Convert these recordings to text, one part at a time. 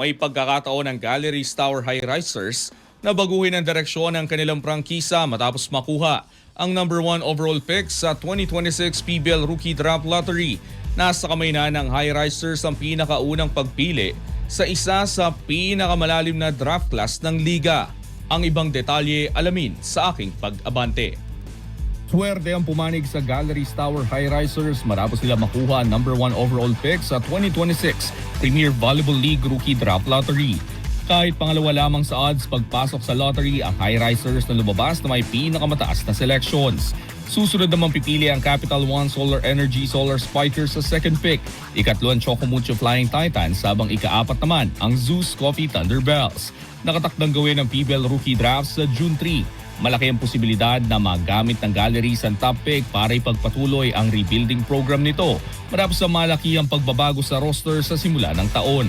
may pagkakataon ng Galleries Tower High-Risers na baguhin ang direksyon ng kanilang prangkisa matapos makuha ang number 1 overall pick sa 2026 PBL Rookie Draft Lottery. Nasa kamay na ng High-Risers ang pinakaunang pagpili sa isa sa pinakamalalim na draft class ng liga. Ang ibang detalye alamin sa aking pag-abante. Swerte ang pumanig sa Galleries Tower High-Risers matapos nila makuha ang number 1 overall pick sa 2026 Premier Volleyball League Rookie Draft Lottery. Kahit pangalawa lamang sa odds pagpasok sa lottery ang High-Risers na lumabas na may pinakamataas na selections. Susunod naman pipili ang Capital One Solar Energy Solar Spikers sa second pick. Ikatlo ang Chocomucho Flying Titans habang ikaapat naman ang Zeus Coffee Thunderbells. Nakatakdang gawin ang PBL Rookie Draft sa June 3. Malaki ang posibilidad na magamit ng Galleries ang top pick para ipagpatuloy ang rebuilding program nito matapos sa malaki ang pagbabago sa roster sa simula ng taon.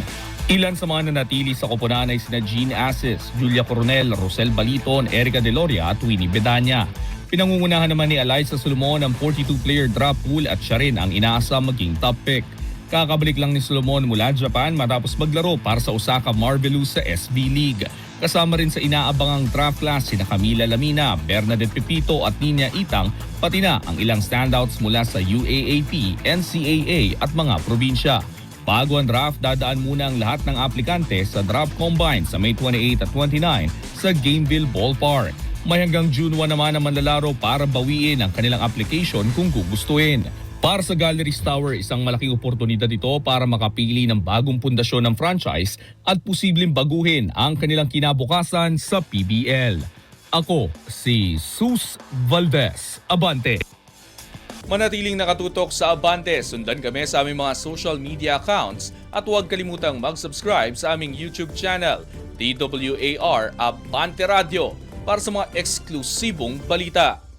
Ilan sa mga nanatili sa koponan ay sina Jean Asis, Julia Coronel, Rosel Baliton, Erica Deloria at Winnie Bedanya. Pinangungunahan naman ni Eliza Solomon ang 42-player draft pool at siya rin ang inaasam maging top pick. Kakabalik lang ni Solomon mula Japan matapos maglaro para sa Osaka Marvelous sa SV League. Kasama rin sa inaabangang draft class sina Camila Lamina, Bernadette Pepito at Nina Itang, pati na ang ilang standouts mula sa UAAP, NCAA at mga probinsya. Bago ang draft, dadaan muna ang lahat ng aplikante sa draft combine sa May 28 at 29 sa Gameville Ballpark. May hanggang June 1 naman ang manlalaro para bawiin ang kanilang application kung gugustuhin. Para sa Galleries Tower, isang malaking oportunidad ito para makapili ng bagong pundasyon ng franchise at posibleng baguhin ang kanilang kinabukasan sa PBL. Ako si Sus Valdez, Abante. Manatiling nakatutok sa Abante, sundan kami sa aming mga social media accounts at huwag kalimutang mag-subscribe sa aming YouTube channel, DWAR Abante Radio, para sa mga eksklusibong balita.